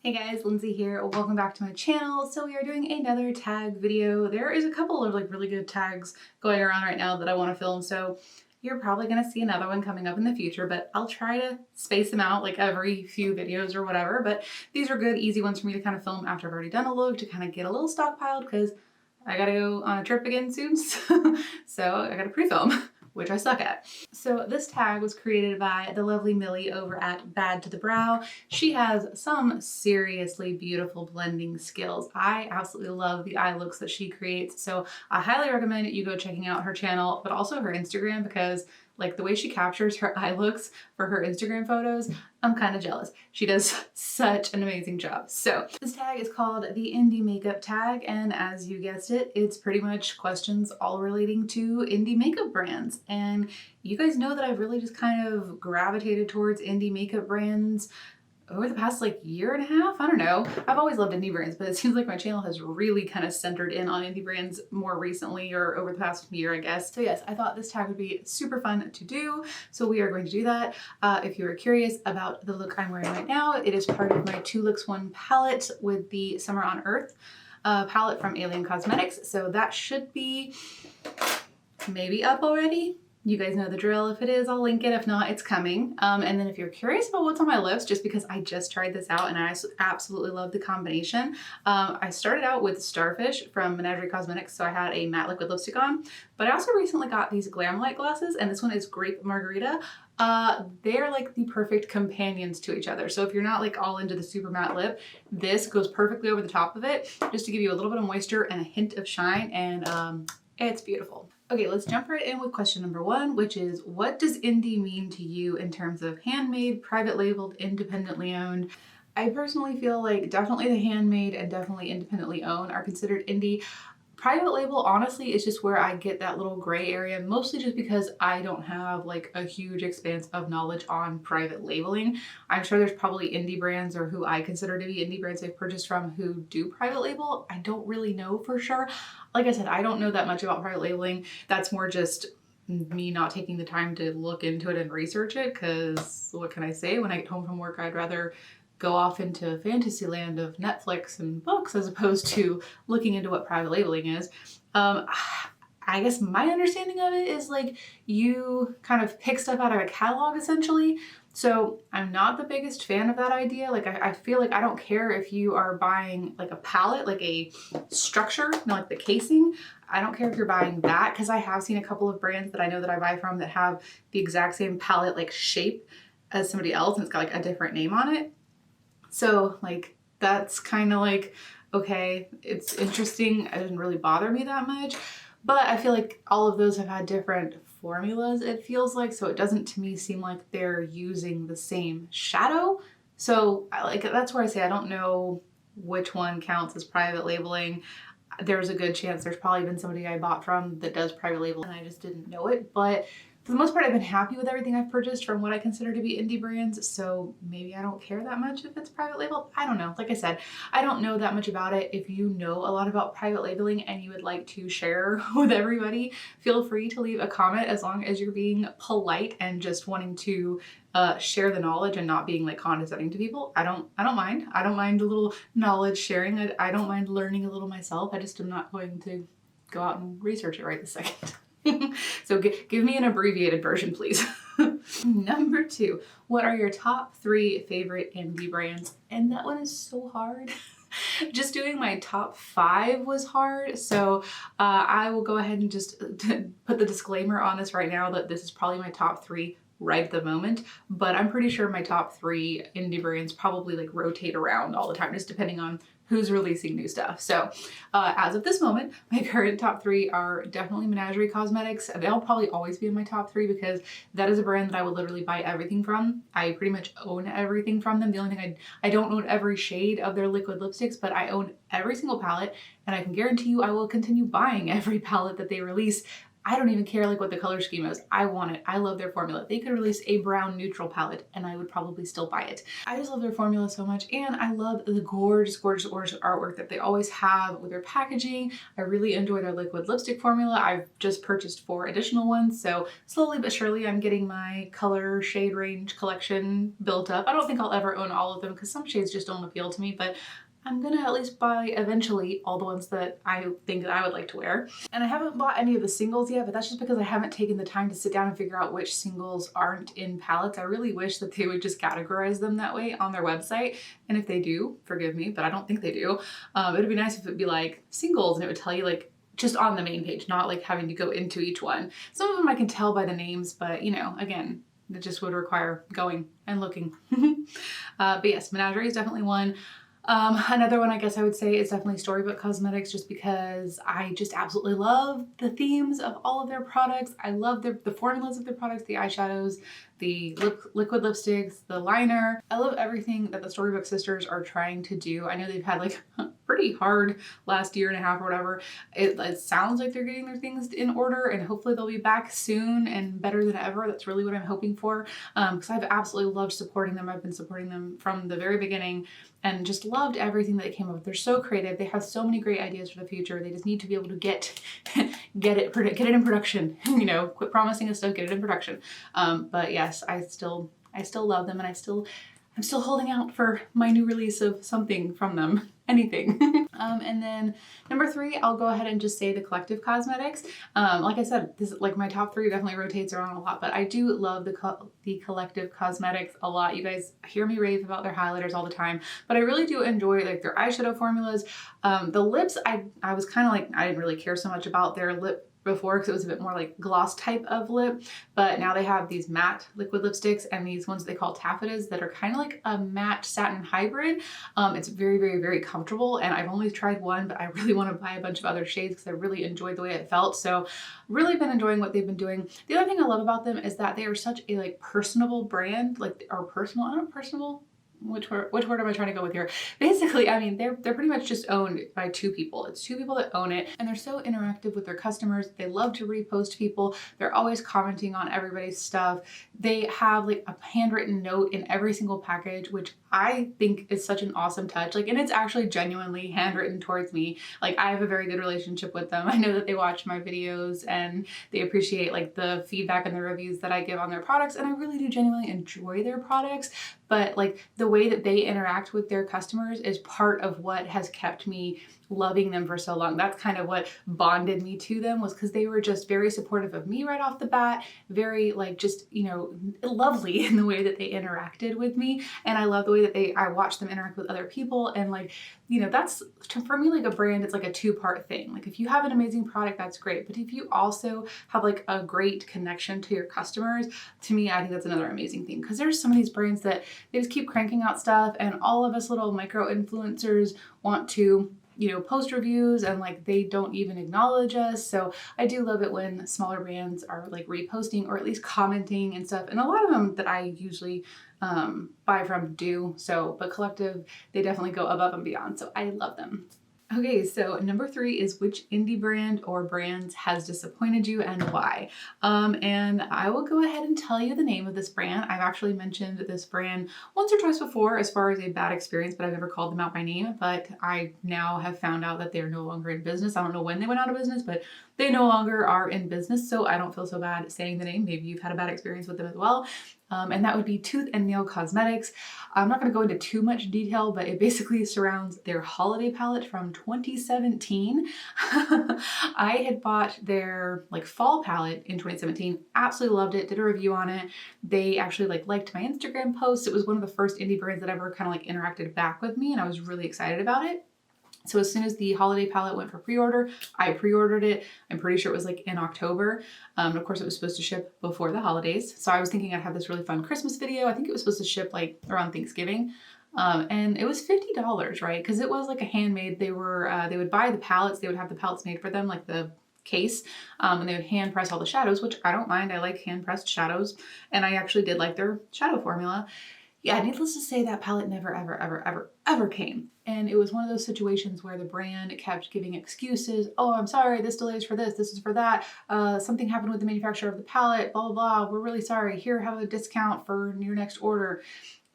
Hey guys, Lindsay here. Welcome back to my channel. So we are doing another tag video. There is a couple of really good tags going around right now that I want to film. So you're probably going to see another one coming up in the future, but I'll try to space them out like every few videos or whatever. But these are good, easy ones for me to kind of film after I've already done a look to kind of get a little stockpiled because I gotta go on a trip again soon. So I gotta pre-film, which I suck at. So this tag was created by the lovely Millie over at Bad to the Brow. She has some seriously beautiful blending skills. I absolutely love the eye looks that she creates. So I highly recommend you go checking out her channel, but also her Instagram because like the way she captures her eye looks for her Instagram photos, I'm kind of jealous. She does such an amazing job. So this tag is called the Indie Makeup Tag, and as you guessed it, it's pretty much questions all relating to indie makeup brands. And you guys know that I've really just kind of gravitated towards indie makeup brands over the past like year and a half. I don't know. I've always loved indie brands, but it seems like my channel has really kind of centered in on indie brands more recently or over the past year, I guess. So yes, I thought this tag would be super fun to do. So we are going to do that. If you are curious about the look I'm wearing right now, it is part of my 2 Looks 1 palette with the Summer on Earth palette from Menagerie Cosmetics. So that should be maybe up already. You guys know the drill. If it is, I'll link it. If not, it's coming. And then if you're curious about what's on my lips, just because I just tried this out and I absolutely love the combination. I started out with Starfish from Menagerie Cosmetics, so I had a matte liquid lipstick on, but I also recently got these Glam Light glasses, and this one is Grape Margarita. They're like the perfect companions to each other. So if you're not like all into the super matte lip, this goes perfectly over the top of it, just to give you a little bit of moisture and a hint of shine, and it's beautiful. Okay, let's jump right in with question number 1, which is, what does indie mean to you in terms of handmade, private labeled, independently owned? I personally feel like definitely the handmade and definitely independently owned are considered indie. Private label, honestly, is just where I get that little gray area, mostly just because I don't have like a huge expanse of knowledge on private labeling. I'm sure there's probably indie brands or who I consider to be indie brands I've purchased from who do private label. I don't really know for sure. Like I said, I don't know that much about private labeling. That's more just me not taking the time to look into it and research it, because what can I say? When I get home from work, I'd rather go off into fantasy land of Netflix and books as opposed to looking into what private labeling is. I guess my understanding of it is like you kind of pick stuff out of a catalog essentially. So I'm not the biggest fan of that idea. Like I feel like I don't care if you are buying like a palette, like a structure, you know, like the casing. I don't care if you're buying that, because I have seen a couple of brands that I know that I buy from that have the exact same palette like shape as somebody else, and it's got like a different name on it. So like, that's kind of like, okay, it's interesting. It didn't really bother me that much, but I feel like all of those have had different formulas, it feels like. So it doesn't to me seem like they're using the same shadow. So like, that's where I say I don't know which one counts as private labeling. There's a good chance there's probably been somebody I bought from that does private label and I just didn't know it. But for the most part, I've been happy with everything I've purchased from what I consider to be indie brands, so maybe I don't care that much if it's private label. I don't know. Like I said, I don't know that much about it. If you know a lot about private labeling and you would like to share with everybody, feel free to leave a comment, as long as you're being polite and just wanting to share the knowledge and not being like condescending to people. I don't mind. I don't mind a little knowledge sharing. I don't mind learning a little myself. I just am not going to go out and research it right this second. So give me an abbreviated version, please. Number 2, what are your top 3 favorite indie brands? And that one is so hard. Just doing my top 5 was hard. So I will go ahead and just put the disclaimer on this right now that this is probably my top 3 right at the moment, but I'm pretty sure my top 3 indie brands probably like rotate around all the time, just depending on who's releasing new stuff. So as of this moment, my current top 3 are definitely Menagerie Cosmetics. They'll probably always be in my top 3 because that is a brand that I would literally buy everything from. I pretty much own everything from them. The only thing I don't own every shade of their liquid lipsticks, but I own every single palette, and I can guarantee you I will continue buying every palette that they release. I don't even care like what the color scheme is. I want it. I love their formula. They could release a brown neutral palette and I would probably still buy it. I just love their formula so much, and I love the gorgeous, gorgeous, gorgeous artwork that they always have with their packaging. I really enjoy their liquid lipstick formula. I've just purchased 4 additional ones, so slowly but surely I'm getting my color shade range collection built up. I don't think I'll ever own all of them because some shades just don't appeal to me, but I'm gonna at least buy eventually all the ones that I think that I would like to wear. And I haven't bought any of the singles yet, but that's just because I haven't taken the time to sit down and figure out which singles aren't in palettes. I really wish that they would just categorize them that way on their website. And if they do, forgive me, but I don't think they do. It'd be nice if it'd be like singles and it would tell you like just on the main page, not like having to go into each one. Some of them I can tell by the names, but you know, again, it just would require going and looking. But yes, Menagerie is definitely one. Another one I guess I would say is definitely Storybook Cosmetics, just because I just absolutely love the themes of all of their products. I love the formulas of their products, the eyeshadows, the liquid lipsticks, the liner. I love everything that the Storybook sisters are trying to do. I know they've had like pretty hard last year and a half or whatever. It sounds like they're getting their things in order, and hopefully they'll be back soon and better than ever. That's really what I'm hoping for, because I've absolutely loved supporting them. I've been supporting them from the very beginning and just loved everything that they came up with. They're so creative. They have so many great ideas for the future. They just need to be able to get it in production. You know, quit promising us stuff, get it in production. But yes, I still love them, and I'm still holding out for my new release of something from them. Anything. And then number 3, I'll go ahead and just say the Collective Cosmetics. Like I said, this is like my top 3 definitely rotates around a lot, but I do love the Collective Cosmetics a lot. You guys hear me rave about their highlighters all the time, but I really do enjoy like their eyeshadow formulas. The lips, I was kind of like, I didn't really care so much about their lip before because it was a bit more like gloss type of lip, but now they have these matte liquid lipsticks and these ones they call taffetas that are kind of like a matte satin hybrid. It's very, very, very comfortable, and I've only tried one, but I really want to buy a bunch of other shades because I really enjoyed the way it felt. So really been enjoying what they've been doing. The other thing I love about them is that they are such a like personable brand, like, or personal, I don't know, personable? Which word am I trying to go with here? Basically, I mean, they're pretty much just owned by 2 people. It's 2 people that own it, and they're so interactive with their customers. They love to repost people. They're always commenting on everybody's stuff. They have like a handwritten note in every single package, which I think is such an awesome touch. Like, and it's actually genuinely handwritten towards me. Like, I have a very good relationship with them. I know that they watch my videos and they appreciate like the feedback and the reviews that I give on their products, and I really do genuinely enjoy their products. But like the way that they interact with their customers is part of what has kept me loving them for so long. That's kind of what bonded me to them, was because they were just very supportive of me right off the bat, very like just, you know, lovely in the way that they interacted with me. And I love the way that I watched them interact with other people. And like, you know, that's for me, like a brand, it's like a 2-part thing. Like if you have an amazing product, that's great. But if you also have like a great connection to your customers, to me, I think that's another amazing thing. Because there's some of these brands that they just keep cranking out stuff, and all of us little micro influencers want to, you know, post reviews and like they don't even acknowledge us. So I do love it when smaller brands are like reposting or at least commenting and stuff. And a lot of them that I usually buy from do. So, but Collective, they definitely go above and beyond. So I love them. Okay, so number 3 is which indie brand or brands has disappointed you and why? And I will go ahead and tell you the name of this brand. I've actually mentioned this brand once or twice before as far as a bad experience, but I've never called them out by name. But I now have found out that they're no longer in business. I don't know when they went out of business, but they no longer are in business. So I don't feel so bad saying the name. Maybe you've had a bad experience with them as well. And that would be Tooth and Nail Cosmetics. I'm not going to go into too much detail, but it basically surrounds their holiday palette from 2017. I had bought their like fall palette in 2017, absolutely loved it, did a review on it. They actually liked my Instagram post. It was one of the first indie brands that ever kind of like interacted back with me, and I was really excited about it. So as soon as the holiday palette went for pre-order, I pre-ordered it. I'm pretty sure it was like in October. Of course, it was supposed to ship before the holidays. So I was thinking I'd have this really fun Christmas video. I think it was supposed to ship like around Thanksgiving. And it was $50, right? Because it was like a handmade. They would buy the palettes. They would have the palettes made for them, like the case, and they would hand press all the shadows, which I don't mind. I like hand pressed shadows. And I actually did like their shadow formula. Yeah, needless to say, that palette never, ever, ever, ever, ever came. And it was one of those situations where the brand kept giving excuses. Oh, I'm sorry, this delay is for this is for that. Something happened with the manufacturer of the palette, blah, blah, blah. We're really sorry. Here, have a discount for your next order.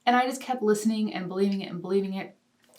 And I just kept listening and believing it and believing it.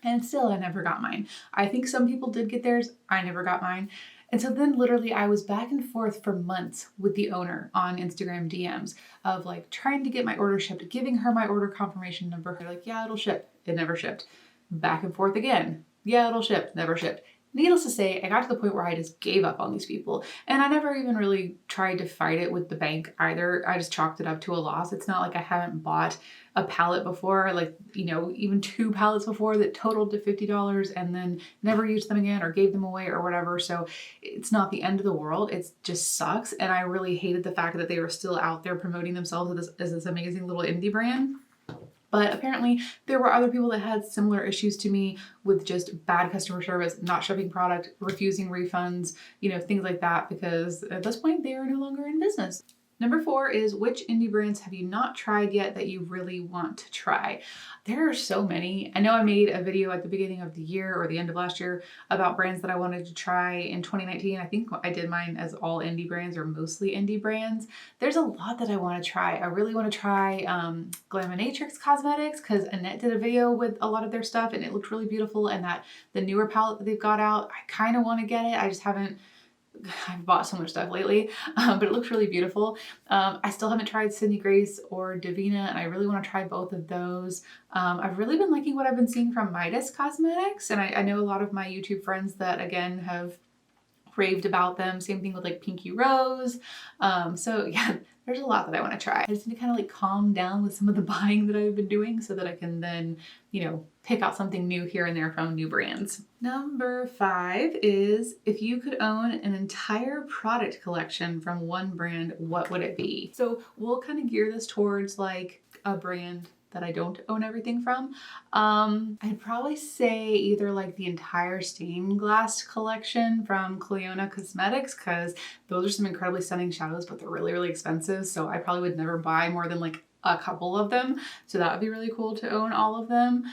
And still, I never got mine. I think some people did get theirs. I never got mine. And so then literally I was back and forth for months with the owner on Instagram DMs of like trying to get my order shipped, giving her my order confirmation number. They're like, yeah, it'll ship. It never shipped. Back and forth again. Yeah, it'll ship. Never shipped. Needless to say, I got to the point where I just gave up on these people. And I never even really tried to fight it with the bank either. I just chalked it up to a loss. It's not like I haven't bought a palette before, like, you know, even 2 palettes before that totaled to $50 and then never used them again or gave them away or whatever. So it's not the end of the world. It just sucks. And I really hated the fact that they were still out there promoting themselves as this amazing little indie brand. But apparently there were other people that had similar issues to me with just bad customer service, not shipping product, refusing refunds, you know, things like that, because at this point they are no longer in business. Number 4 is, which indie brands have you not tried yet that you really want to try? There are so many. I know I made a video at the beginning of the year or the end of last year about brands that I wanted to try in 2019. I think I did mine as all indie brands or mostly indie brands. There's a lot that I want to try. I really want to try Menagerie Cosmetics because Annette did a video with a lot of their stuff and it looked really beautiful, and that the newer palette that they've got out, I kind of want to get it. I just haven't. I've bought so much stuff lately, but it looks really beautiful. I still haven't tried Sydney Grace or Davina, and I really want to try both of those. I've really been liking what I've been seeing from Midas Cosmetics, and I know a lot of my YouTube friends that, again, have raved about them. Same thing with like Pinky Rose. So yeah, there's a lot that I want to try. I just need to kind of like calm down with some of the buying that I've been doing so that I can then, you know, pick out something new here and there from new brands. Number 5 is, if you could own an entire product collection from one brand, what would it be? So we'll kind of gear this towards like a brand that I don't own everything from. I'd probably say either like the entire stained glass collection from Untitled Cosmetics, because those are some incredibly stunning shadows, but they're really, really expensive. So I probably would never buy more than like a couple of them. So that would be really cool to own all of them.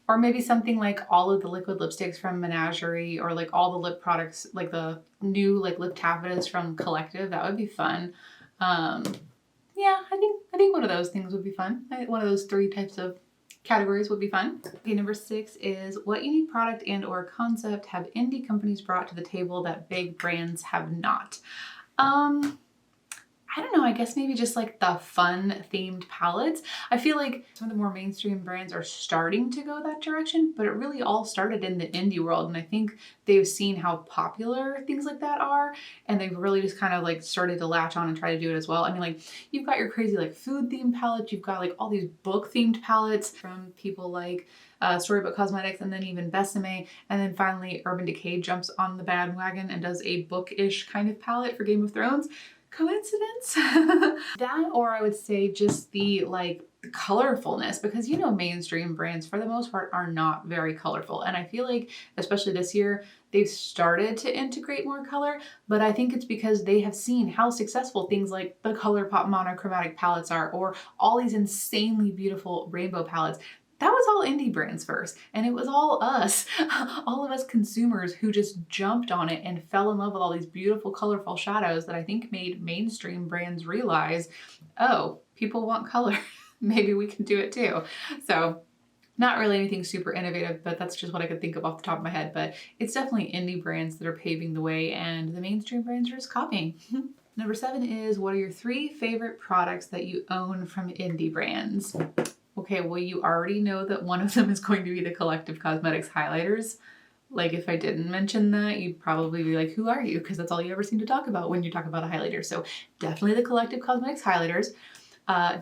Or maybe something like all of the liquid lipsticks from Menagerie, or like all the lip products, like the new like lip taffetas from Collective. That would be fun. Yeah, I think one of those things would be fun. One of those 3 types of categories would be fun. Okay, number 6 is, what unique product and or concept have indie companies brought to the table that big brands have not? I don't know, I guess maybe just like the fun themed palettes. I feel like some of the more mainstream brands are starting to go that direction, but it really all started in the indie world. And I think they've seen how popular things like that are, and they've really just kind of like started to latch on and try to do it as well. I mean, like, you've got your crazy like food themed palettes, you've got like all these book themed palettes from people like Storybook Cosmetics, and then even Besame, and then finally Urban Decay jumps on the bandwagon and does a bookish kind of palette for Game of Thrones. Coincidence? That, or I would say just the like colorfulness, because you know mainstream brands for the most part are not very colorful, and I feel like especially this year they've started to integrate more color, but I think it's because they have seen how successful things like the ColourPop monochromatic palettes are, or all these insanely beautiful rainbow palettes. That was all indie brands first, and it was all us, all of us consumers who just jumped on it and fell in love with all these beautiful, colorful shadows that I think made mainstream brands realize, oh, people want color. Maybe we can do it too. So not really anything super innovative, but that's just what I could think of off the top of my head. But it's definitely indie brands that are paving the way, and the mainstream brands are just copying. Number 7 is, what are your 3 favorite products that you own from indie brands? Okay, well, you already know that one of them is going to be the Collective Cosmetics highlighters. Like, if I didn't mention that, you'd probably be like, who are you? Because that's all you ever seem to talk about when you talk about a highlighter. So definitely the Collective Cosmetics highlighters.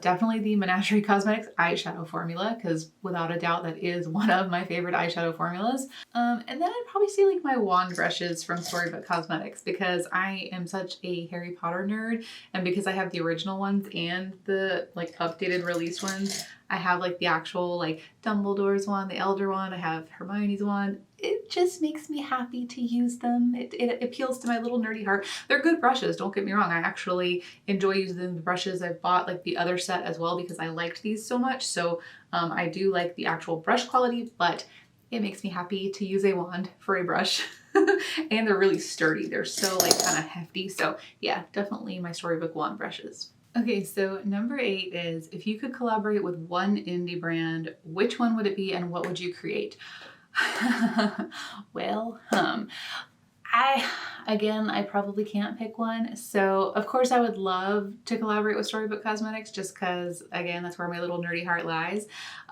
Definitely the Menagerie Cosmetics eyeshadow formula, because without a doubt that is one of my favorite eyeshadow formulas. And then I'd probably say like my wand brushes from Storybook Cosmetics, because I am such a Harry Potter nerd, and because I have the original ones and the like updated release ones. I have like the actual like Dumbledore's one, the Elder one, I have Hermione's one. it just makes me happy to use them. It appeals to my little nerdy heart. They're good brushes, don't get me wrong. I actually enjoy using the brushes. I've bought like the other set as well because I liked these so much. So I do like the actual brush quality, but it makes me happy to use a wand for a brush. And they're really sturdy. They're so like kind of hefty. So yeah, definitely my Storybook wand brushes. Okay, so number 8 is, if you could collaborate with one indie brand, which one would it be and what would you create? Well, I probably can't pick one. So of course I would love to collaborate with Storybook Cosmetics just because, again, that's where my little nerdy heart lies.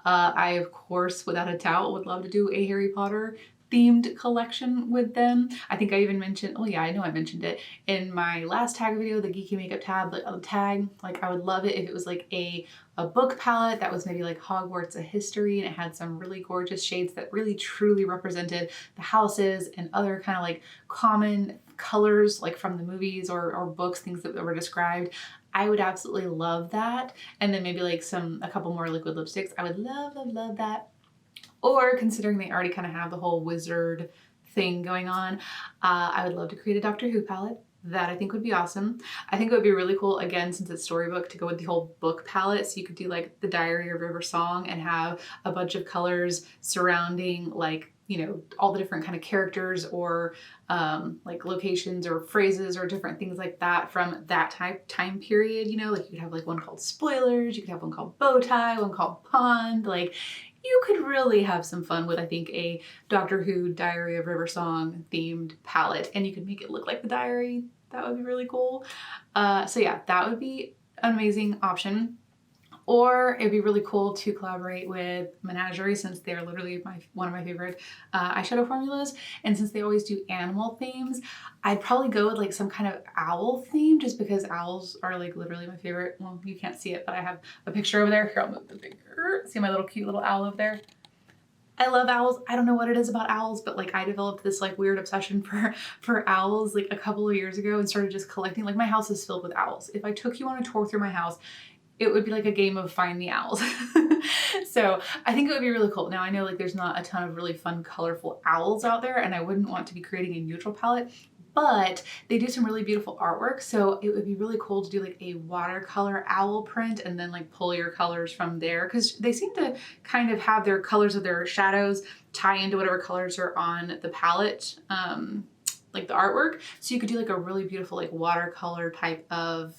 I, of course, without a doubt, would love to do a Harry Potter themed collection with them. I think I even mentioned, oh yeah, I know I mentioned it in my last tag video, the Geeky Makeup tag. Like I would love it if it was like a book palette that was maybe like Hogwarts, a history, and it had some really gorgeous shades that really truly represented the houses and other kind of like common colors like from the movies or books, things that were described. I would absolutely love that. And then maybe like a couple more liquid lipsticks. I would love that. Or considering they already kind of have the whole wizard thing going on, I would love to create a Doctor Who palette. That I think would be awesome. I think it would be really cool, again, since it's Storybook, to go with the whole book palette. So you could do like the Diary of River Song and have a bunch of colors surrounding like, you know, all the different kind of characters or like locations or phrases or different things like that from that time period. You know, like you could have like one called Spoilers, you could have one called Bowtie, one called Pond, like you could really have some fun with, I think, a Doctor Who Diary of River Song themed palette, and you could make it look like the diary. That would be really cool. So yeah, that would be an amazing option. Or it'd be really cool to collaborate with Menagerie, since they're literally one of my favorite eyeshadow formulas. And since they always do animal themes, I'd probably go with like some kind of owl theme, just because owls are like literally my favorite. Well, you can't see it, but I have a picture over there. Here, I'll move the finger. See my little cute little owl over there? I love owls. I don't know what it is about owls, but like I developed this like weird obsession for owls like a couple of years ago and started just collecting. Like my house is filled with owls. If I took you on a tour through my house, it would be like a game of find the owls. So I think it would be really cool. Now I know like there's not a ton of really fun, colorful owls out there, and I wouldn't want to be creating a neutral palette, but they do some really beautiful artwork. So it would be really cool to do like a watercolor owl print and then like pull your colors from there, because they seem to kind of have their colors of their shadows tie into whatever colors are on the palette, like the artwork. So you could do like a really beautiful like watercolor type of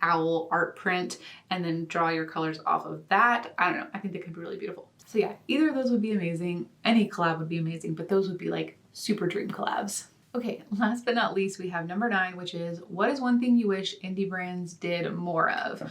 owl art print and then draw your colors off of that. I don't know. I think they could be really beautiful. So yeah, either of those would be amazing. Any collab would be amazing, but those would be like super dream collabs. Okay, last but not least, we have number 9, which is, what is one thing you wish indie brands did more of?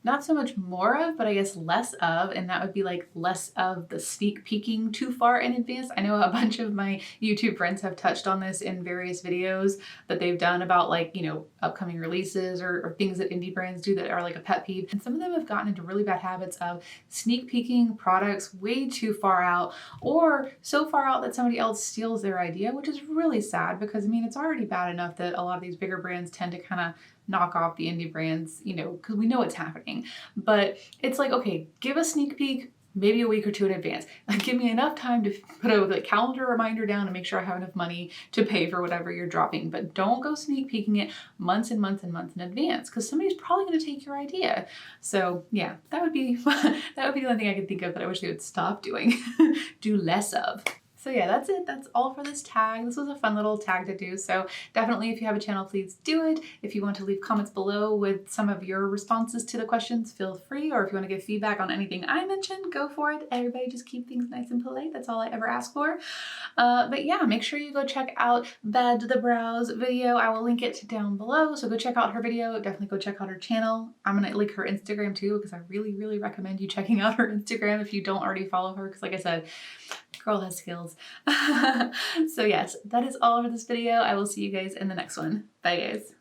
Not so much more of, but I guess less of, and that would be like less of the sneak peeking too far in advance. I know a bunch of my YouTube friends have touched on this in various videos that they've done about like, you know, upcoming releases or things that indie brands do that are like a pet peeve. And some of them have gotten into really bad habits of sneak peeking products way too far out, or so far out that somebody else steals their idea, which is really sad because I mean, it's already bad enough that a lot of these bigger brands tend to kind of knock off the indie brands, you know, because we know it's happening. But it's like, okay, give a sneak peek maybe a week or two in advance. Like, give me enough time to put a like, calendar reminder down and make sure I have enough money to pay for whatever you're dropping. But don't go sneak peeking it months and months and months in advance, because somebody's probably going to take your idea. So yeah, that would be that would be the one thing I could think of that I wish they would stop doing. Do less of. So yeah, that's it. That's all for this tag. This was a fun little tag to do. So definitely, if you have a channel, please do it. If you want to leave comments below with some of your responses to the questions, feel free. Or if you want to give feedback on anything I mentioned, go for it. Everybody just keep things nice and polite. That's all I ever ask for. But yeah, make sure you go check out Bad to the Brow's video. I will link it down below. So go check out her video. Definitely go check out her channel. I'm going to link her Instagram too, because I really, really recommend you checking out her Instagram if you don't already follow her. Because like I said, girl has skills. So yes, that is all for this video. I will see you guys in the next one. Bye guys.